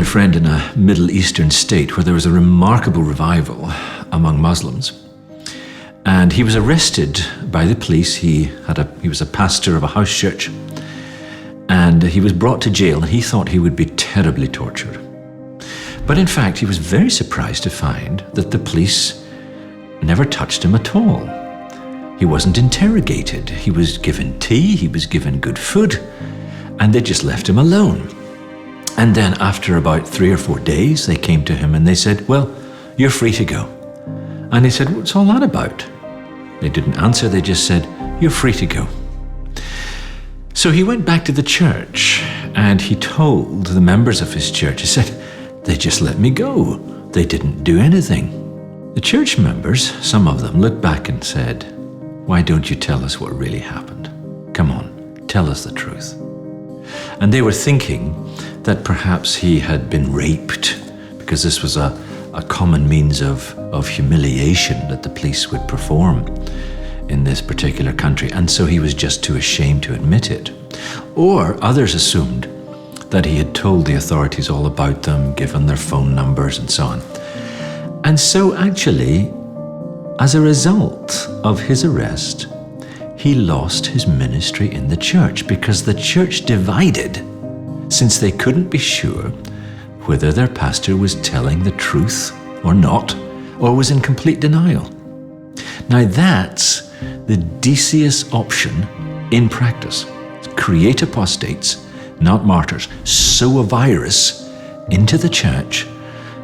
friend in a Middle Eastern state where there was a remarkable revival among Muslims. And he was arrested by the police. He was a pastor of a house church. And he was brought to jail, and he thought he would be terribly tortured. But in fact, he was very surprised to find that the police never touched him at all. He wasn't interrogated. He was given tea, he was given good food, and they just left him alone. And then after about 3 or 4 days, they came to him and they said, "Well, you're free to go." And he said, "What's all that about?" They didn't answer, they just said, "You're free to go." So he went back to the church and he told the members of his church, he said, "They just let me go. They didn't do anything." The church members, some of them, looked back and said, "Why don't you tell us what really happened? Come on, tell us the truth." And they were thinking that perhaps he had been raped, because this was a common means of humiliation that the police would perform in this particular country, and so he was just too ashamed to admit it. Or others assumed that he had told the authorities all about them, given their phone numbers and so on. And so actually, as a result of his arrest, he lost his ministry in the church, because the church divided, since they couldn't be sure whether their pastor was telling the truth or not, or was in complete denial. Now that's the Decius option in practice. Create apostates, not martyrs. Sow a virus into the church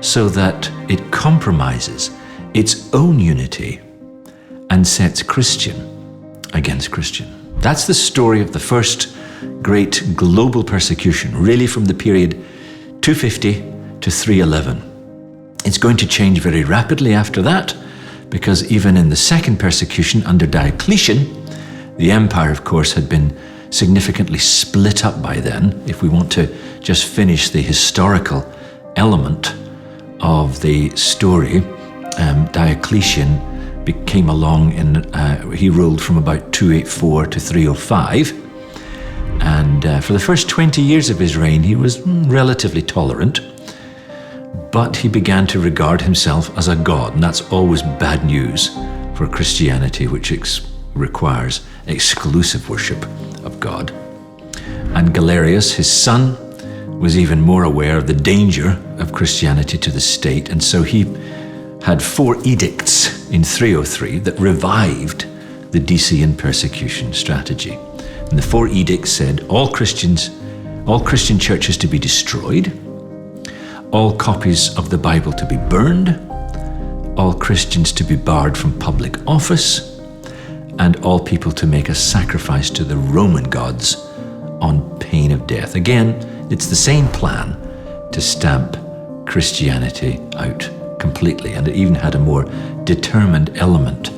so that it compromises its own unity and sets Christian against Christian. That's the story of the first great global persecution, really from the period 250 to 311. It's going to change very rapidly after that, because even in the second persecution under Diocletian, the empire, of course, had been significantly split up by then. If we want to just finish the historical element of the story, Diocletian came along he ruled from about 284 to 305. And for the first 20 years of his reign, he was relatively tolerant. But he began to regard himself as a god, and that's always bad news for Christianity, which requires exclusive worship of God. And Galerius, his son, was even more aware of the danger of Christianity to the state, and so he had 4 edicts in 303 that revived the Decian persecution strategy. And the 4 edicts said all Christian churches to be destroyed, all copies of the Bible to be burned, all Christians to be barred from public office, and all people to make a sacrifice to the Roman gods on pain of death. Again, it's the same plan to stamp Christianity out completely, and it even had a more determined element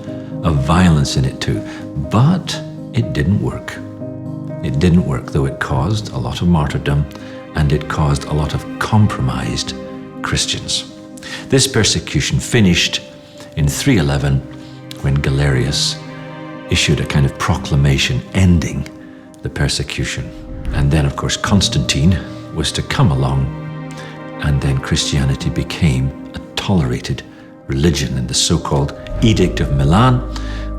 of violence in it too. But it didn't work. It didn't work, though it caused a lot of martyrdom, and it caused a lot of compromised Christians. This persecution finished in 311 when Galerius issued a kind of proclamation ending the persecution. And then, of course, Constantine was to come along, and then Christianity became a tolerated religion in the so-called Edict of Milan,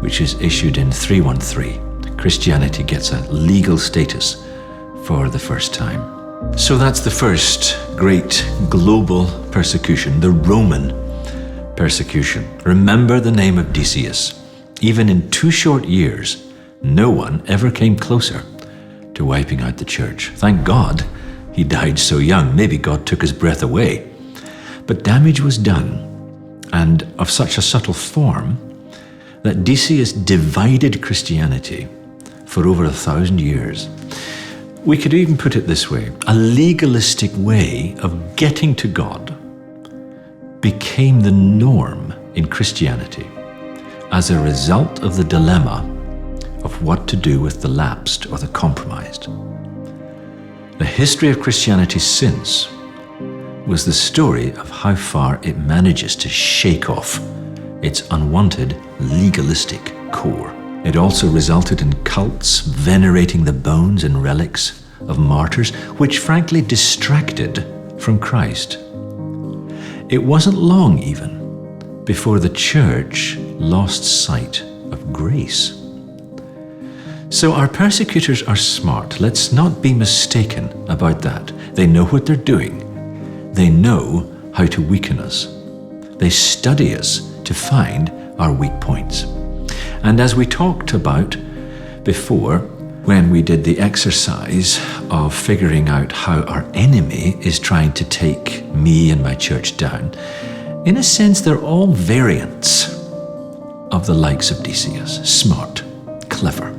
which is issued in 313. Christianity gets a legal status for the first time. So that's the first great global persecution, the Roman persecution. Remember the name of Decius. Even in 2 short years, no one ever came closer to wiping out the church. Thank God he died so young. Maybe God took his breath away. But damage was done, and of such a subtle form that Decius divided Christianity for over 1,000 years. We could even put it this way: a legalistic way of getting to God became the norm in Christianity as a result of the dilemma of what to do with the lapsed or the compromised. The history of Christianity since was the story of how far it manages to shake off its unwanted legalistic core. It also resulted in cults venerating the bones and relics of martyrs, which frankly distracted from Christ. It wasn't long even before the church lost sight of grace. So our persecutors are smart. Let's not be mistaken about that. They know what they're doing. They know how to weaken us. They study us to find our weak points. And as we talked about before, when we did the exercise of figuring out how our enemy is trying to take me and my church down, in a sense, they're all variants of the likes of Decius. Smart, clever.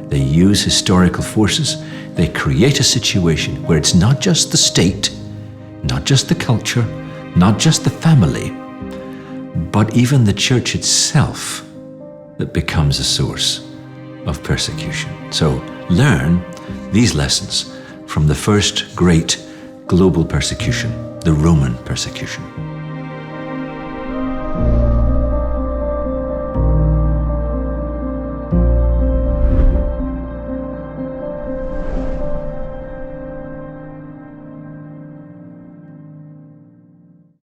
They use historical forces. They create a situation where it's not just the state, not just the culture, not just the family, but even the church itself that becomes a source of persecution. So learn these lessons from the first great global persecution, the Roman persecution.